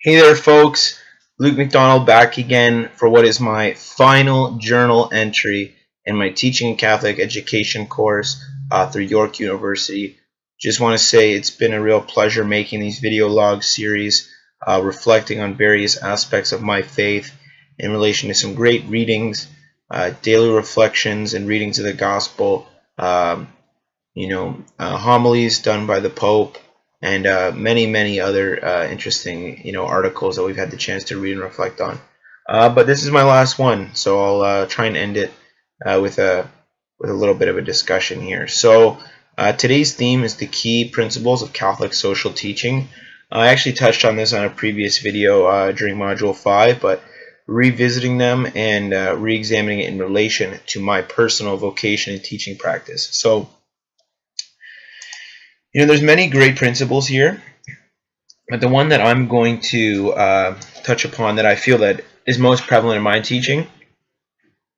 Hey there, folks. Luke McDonald back again for what is my final journal entry in my Teaching in Catholic Education course through York University. Just want to say it's been a real pleasure making these video log series reflecting on various aspects of my faith in relation to some great readings, daily reflections and readings of the Gospel, homilies done by the Pope, and many other interesting articles that we've had the chance to read and reflect on. But this is my last one, so I'll try and end it with a little bit of a discussion here. So today's theme is the key principles of Catholic social teaching. I actually touched on this on a previous video during Module 5, but revisiting them and re-examining it in relation to my personal vocation and teaching practice. So there's many great principles here, but the one that I'm going to touch upon that I feel that is most prevalent in my teaching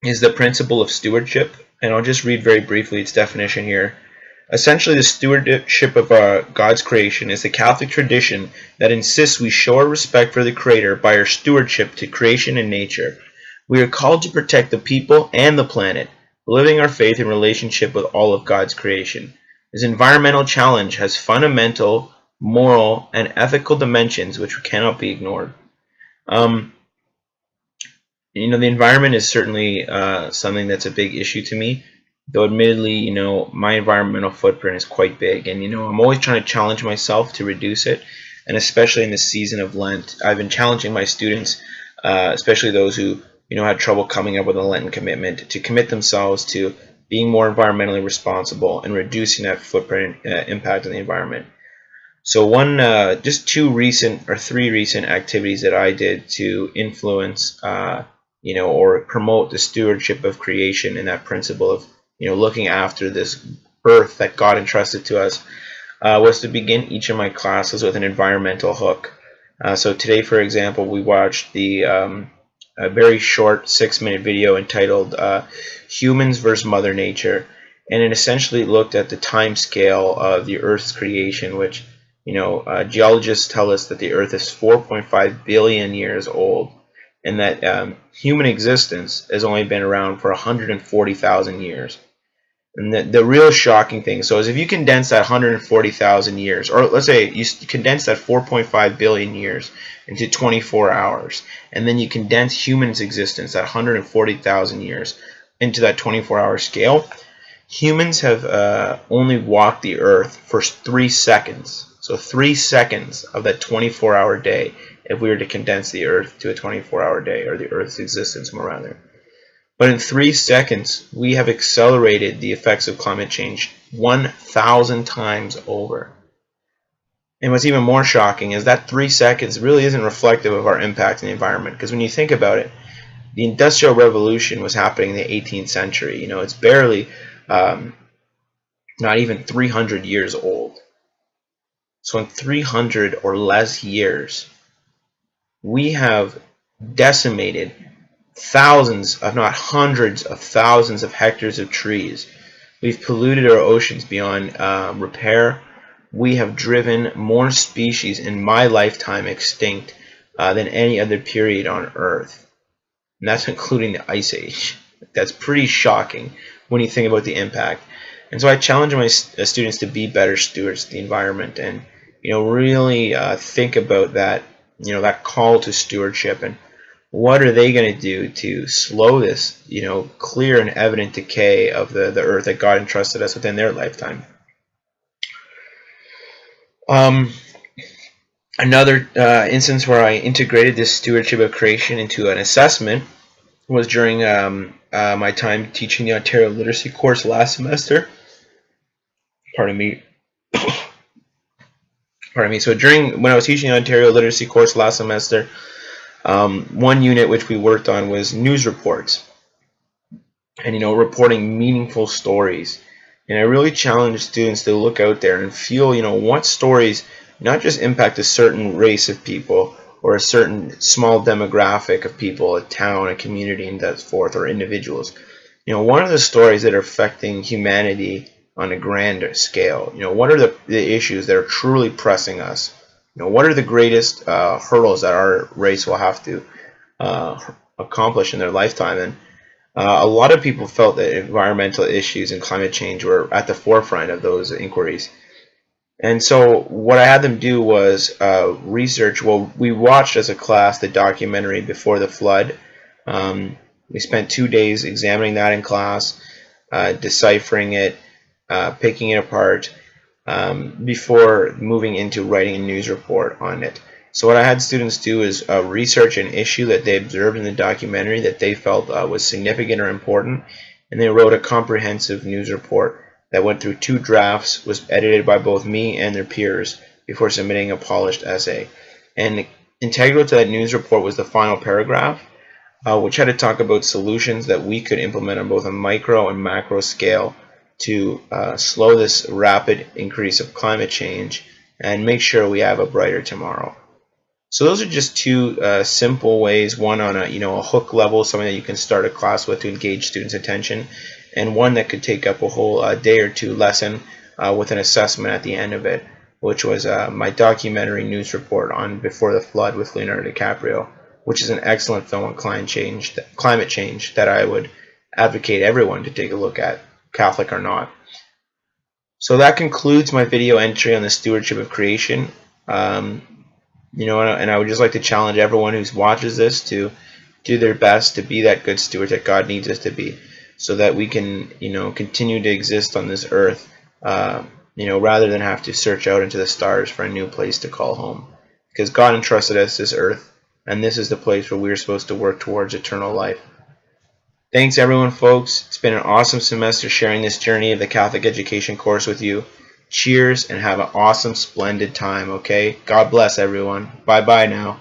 is the principle of stewardship. And I'll just read very briefly its definition here. Essentially, the stewardship of God's creation is the Catholic tradition that insists we show our respect for the Creator by our stewardship to creation and nature. We are called to protect the people and the planet, living our faith in relationship with all of God's creation. This environmental challenge has fundamental, moral, and ethical dimensions which cannot be ignored. The environment is certainly something that's a big issue to me, though admittedly, my environmental footprint is quite big, and I'm always trying to challenge myself to reduce it, and especially in the season of Lent. I've been challenging my students, especially those who had trouble coming up with a Lenten commitment, to commit themselves to being more environmentally responsible and reducing that footprint impact on the environment. So just three recent activities that I did to influence, or promote the stewardship of creation and that principle of, looking after this earth that God entrusted to us, was to begin each of my classes with an environmental hook. So today, for example, we watched a very short 6-minute video entitled Humans versus Mother Nature, and it essentially looked at the time scale of the Earth's creation, which geologists tell us that the Earth is 4.5 billion years old, and that human existence has only been around for 140,000 years. And the real shocking thing, so is if you condense that 140,000 years, or let's say you condense that 4.5 billion years into 24 hours, and then you condense humans' existence, that 140,000 years, into that 24-hour scale, humans have only walked the earth for 3 seconds. So 3 seconds of that 24-hour day, if we were to condense the earth to a 24-hour day, or the earth's existence from around there. But in 3 seconds, we have accelerated the effects of climate change 1,000 times over. And what's even more shocking is that 3 seconds really isn't reflective of our impact on the environment. Because when you think about it, the Industrial Revolution was happening in the 18th century. It's barely not even 300 years old. So in 300 or less years, we have decimated thousands, if not hundreds of thousands of hectares of trees. We've polluted our oceans beyond repair. We have driven more species in my lifetime extinct than any other period on Earth. And that's including the Ice Age. That's pretty shocking when you think about the impact. And so I challenge my students to be better stewards of the environment and really think about that, that call to stewardship, and what are they going to do to slow this, clear and evident decay of the earth that God entrusted us within their lifetime. Another instance where I integrated this stewardship of creation into an assessment was during my time teaching the Ontario Literacy course last semester. Pardon me. So when I was teaching the Ontario Literacy course last semester, one unit which we worked on was news reports, and reporting meaningful stories. And I really challenged students to look out there and feel what stories not just impact a certain race of people or a certain small demographic of people, a town, a community, and that forth, or individuals. What are the stories that are affecting humanity on a grander scale? What are the issues that are truly pressing us what are the greatest hurdles that our race will have to accomplish in their lifetime. And a lot of people felt that environmental issues and climate change were at the forefront of those inquiries. And so what I had them do was research. Well, we watched as a class the documentary Before the Flood. We spent 2 days examining that in class, deciphering it, picking it apart, before moving into writing a news report on it. So what I had students do is research an issue that they observed in the documentary that they felt was significant or important, and they wrote a comprehensive news report that went through 2 drafts, was edited by both me and their peers before submitting a polished essay. And integral to that news report was the final paragraph, which had to talk about solutions that we could implement on both a micro and macro scale to slow this rapid increase of climate change and make sure we have a brighter tomorrow. So those are just 2 simple ways, one on a hook level, something that you can start a class with to engage students' attention, and one that could take up a whole day or 2 lesson with an assessment at the end of it, which was my documentary news report on Before the Flood with Leonardo DiCaprio, which is an excellent film on climate change that I would advocate everyone to take a look at, Catholic or not. So that concludes my video entry on the stewardship of creation. And I would just like to challenge everyone who watches this to do their best to be that good steward that God needs us to be, so that we can, continue to exist on this earth, rather than have to search out into the stars for a new place to call home. Because God entrusted us this earth, and this is the place where we're supposed to work towards eternal life. Thanks everyone, folks. It's been an awesome semester sharing this journey of the Catholic education course with you. Cheers and have an awesome, splendid time, okay? God bless everyone. Bye-bye now.